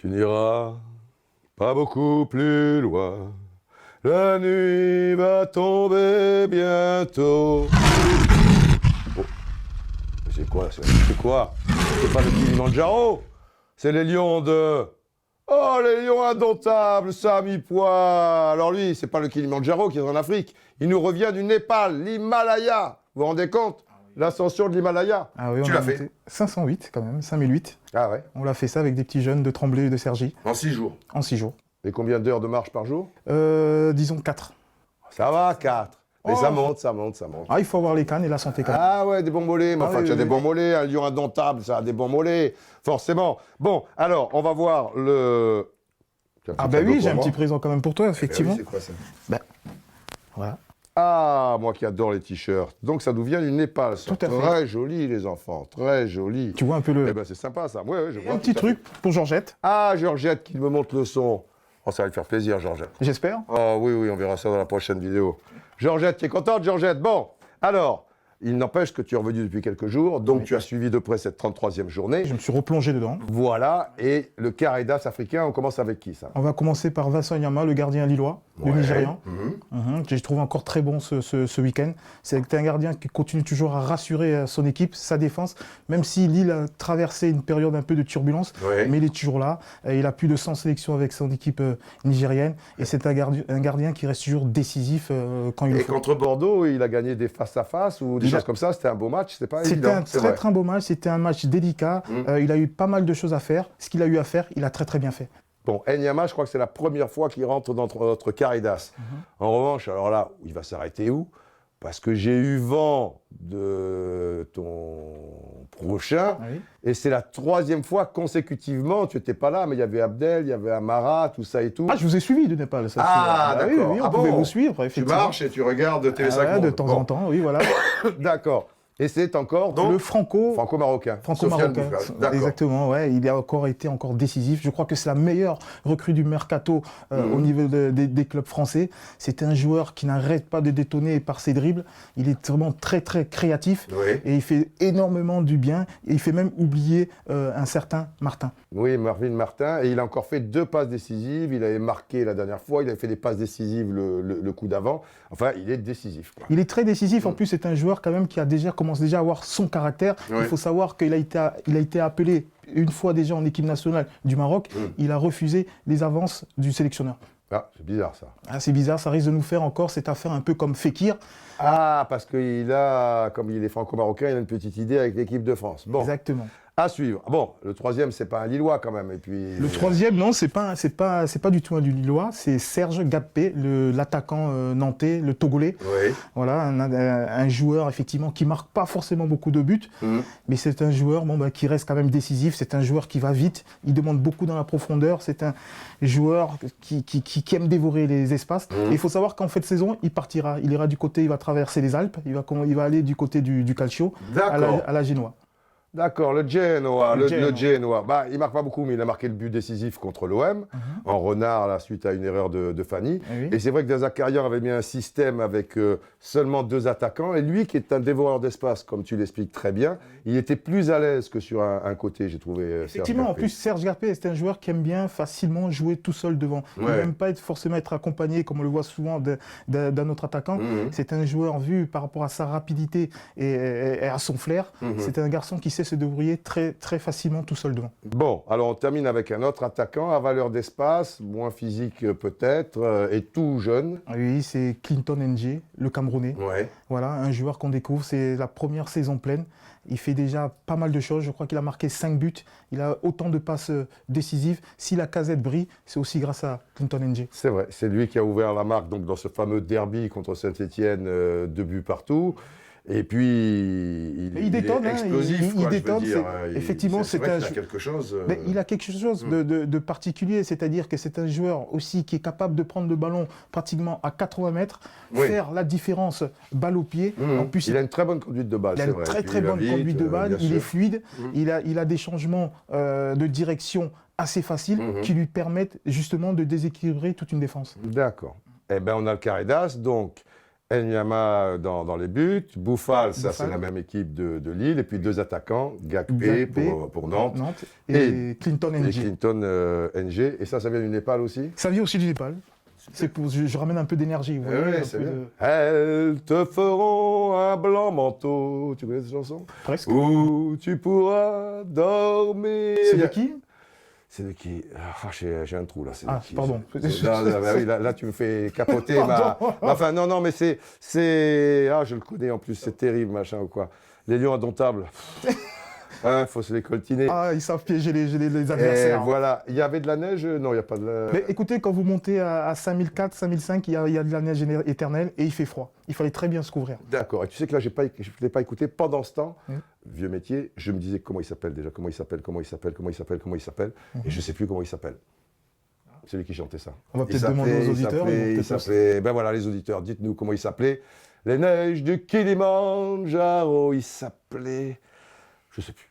Tu n'iras pas beaucoup plus loin. La nuit va tomber bientôt. Oh. C'est quoi ça? C'est quoi? C'est pas le Kilimanjaro? C'est les lions de... Oh, les lions indomptables, Sami Pois. Alors lui, c'est pas le Kilimanjaro qui est en Afrique. Il nous revient du Népal, l'Himalaya. Vous vous rendez compte? L'ascension de l'Himalaya. Ah oui, tu on l'as a fait? monté 508 quand même, 5008. Ah ouais? On l'a fait ça avec des petits jeunes de Tremblay et de Cergy, En 6 jours. en 6 jours. Et combien d'heures de marche par jour? Disons 4. Ça va, 4. Mais Oh. ça monte, ça monte, ça monte. Ah, il faut avoir les cannes et la santé quand même. Ah ouais, des bons mollets. Mais Ah enfin, oui, tu as oui, des oui. bons mollets. Un lion indomptable, ça a des bons mollets. Forcément. Bon, alors, on va voir le... Tu as un Ah petit bah cadeau oui, pour j'ai un moi. petit présent quand même pour toi, Eh effectivement. oui, c'est quoi ça? Voilà. Ah, moi qui adore les t-shirts. Donc ça nous vient du Népal. Ça. Tout à fait. Très joli, les enfants. Très joli. Tu vois un peu Eh le... ben, c'est sympa, ça. Ouais, je vois. un petit tout à fait. truc pour Georgette, Ah, Georgette qui me montre le son. Oh, ça va lui faire plaisir, Georgette. j'espère. Oh oui, oui, on verra ça dans la prochaine vidéo. Georgette, tu es contente, Georgette? Bon, alors, il n'empêche que tu es revenu depuis quelques jours, donc Oui. tu as suivi de près cette 33e journée. Je me suis replongé dedans. Voilà, et le Caridas africain, on commence avec qui, ça? On va commencer par Vincent Nyama, le gardien lillois, le Ouais. Nigérian. Mhm. J'ai trouvé encore très bon ce week-end. C'est un gardien qui continue toujours à rassurer son équipe, sa défense, même si Lille a traversé une période un peu de turbulence, Ouais. mais il est toujours là. Il a plus de 100 sélections avec son équipe nigérienne, et c'est un gardien qui reste toujours décisif quand il le Et faut. contre Bordeaux, il a gagné des face-à-face ou des Il a- choses comme ça. C'était un beau match, c'était pas C'était évident. un c'est très vrai. très beau match, c'était un match délicat. Il a eu pas mal de choses à faire. Ce qu'il a eu à faire, il a très très bien fait. Bon, Enyama, je crois que c'est la première fois qu'il rentre dans notre Caridas. En revanche, alors là, il va s'arrêter où? Parce que j'ai eu vent de ton prochain, Oui. et c'est la 3e fois consécutivement, tu n'étais pas là, mais il y avait Abdel, il y avait Amara, tout ça et tout. Ah, je vous ai suivi de Népal. Ça, Ah, oui, d'accord. oui, on Ah pouvait bon vous suivre, Tu effectivement. marches et tu regardes TV5 Ah, de Monde. temps Bon, en temps, oui, voilà. D'accord. Et c'est encore donc Le franco... franco-marocain. Franco-marocain, Sofiane Boufal. D'accord. exactement, ouais, il a encore été décisif. Je crois que c'est la meilleure recrue du mercato au niveau des clubs français. C'est un joueur qui n'arrête pas de détonner par ses dribbles. Il est vraiment très très créatif Oui. et il fait énormément du bien. Et il fait même oublier un certain Martin. Oui, Marvin Martin, et il a encore fait 2 passes décisives. Il avait marqué la dernière fois, il avait fait des passes décisives le coup d'avant. Enfin, il est décisif, quoi. Il est très décisif. En plus, c'est un joueur quand même qui commence déjà à avoir son caractère. Oui. Il faut savoir qu'il a été appelé une fois déjà en équipe nationale du Maroc. Il a refusé les avances du sélectionneur. Ah, c'est bizarre ça. Ah, c'est bizarre, ça risque de nous faire encore cette affaire un peu comme Fekir. Ah, parce qu'il a, comme il est franco-marocain, il a une petite idée avec l'équipe de France. Bon, Exactement. à suivre. Bon, le 3e, c'est pas un Lillois quand même. Et puis, Le 3e, non, c'est pas du tout un du Lillois, c'est Serge Gapé, l'attaquant nantais, le Togolais. Oui. Voilà, un joueur effectivement qui marque pas forcément beaucoup de buts, mais c'est un joueur qui reste quand même décisif. C'est un joueur qui va vite, il demande beaucoup dans la profondeur. C'est un joueur qui aime dévorer les espaces. Et il faut savoir qu'en fin de saison, il partira. Il ira du côté, il va traverser les Alpes, il va aller du côté du Calcio, D'accord. à la Génois. D'accord, le Genoa. Le Le Genoa. Genoa. Bah, il marque pas beaucoup, mais il a marqué le but décisif contre l'OM, en renard, là, suite à une erreur de Fanny. Oui. Et c'est vrai que Zakarian avait mis un système avec seulement 2 attaquants. Et lui, qui est un dévoreur d'espace, comme tu l'expliques très bien, il était plus à l'aise que sur un côté, j'ai trouvé. Effectivement, en plus, Serge Gapé, c'est un joueur qui aime bien facilement jouer tout seul devant. Il Ouais. n'aime pas forcément être accompagné, comme on le voit souvent, d'un autre attaquant. C'est un joueur vu par rapport à sa rapidité et à son flair. C'est un garçon qui sait se débrouiller très, très facilement tout seul devant. Bon, alors on termine avec un autre attaquant à valeur d'espace, moins physique peut-être, et tout jeune. Oui, c'est Clinton Ng, le Camerounais. Ouais. Voilà, un joueur qu'on découvre, c'est la première saison pleine. Il fait déjà pas mal de choses. Je crois qu'il a marqué 5 buts. Il a autant de passes décisives. Si la casette brille, c'est aussi grâce à Clinton Ng. C'est vrai, c'est lui qui a ouvert la marque donc, dans ce fameux derby contre Saint-Étienne, 2 buts partout. Et puis, Mais il détonne, est hein, explosif, il quoi, je veux détonne, dire. effectivement, c'est c'est vrai un qu'il a jou- quelque chose. Mais il a quelque chose de particulier, c'est-à-dire que c'est un joueur aussi qui est capable de prendre le ballon pratiquement à 80 mètres, Oui. faire la différence balle au pied. En plus, il a une très bonne conduite de balle, il a c'est une vrai. très Et puis, très il va bonne vite, conduite de balle, bien il sûr. est fluide, il a des changements de direction assez faciles qui lui permettent justement de déséquilibrer toute une défense. D'accord. Eh bien, on a le Caridas, donc Enyama dans les buts, Bouffal, ça c'est Bouffal. la même équipe de Lille, et puis 2 attaquants, Gakpé pour Nantes, et Clinton et NG. Clinton NG, et ça vient du Népal aussi. Ça vient aussi du Népal. Je ramène un peu d'énergie. vous voyez, un c'est peu bien. de- Elles te feront un blanc manteau, tu connais cette chanson? Presque. Où tu pourras dormir. C'est de qui? C'est de qui? Ah, j'ai un trou là. C'est de Ah, qui, pardon. ça Non, non, bah oui, là, tu me fais capoter ma. Pardon. Enfin, non, mais c'est. Ah, je le connais en plus, c'est terrible, machin ou quoi. Les lions indomptables. Hein, faut se les coltiner. Ah, ils savent piéger les Et adversaires. voilà. Il y avait de la neige? Non, il n'y a pas de la. Mais écoutez, quand vous montez à 5004, 5005, il y a de la neige éternelle et il fait froid. Il fallait très bien se couvrir. D'accord. Et tu sais que là, je ne l'ai pas écouté pendant ce temps. Mm. Vieux métier, je me disais comment il s'appelle déjà, comment il s'appelle. Et je ne sais plus comment il s'appelle. Celui qui chantait ça. On va peut-être demander aux auditeurs. ils vont Il peut-être s'appelait, ben voilà, les auditeurs, dites-nous comment il s'appelait. Les neiges du Kilimandjaro, il s'appelait, je sais plus.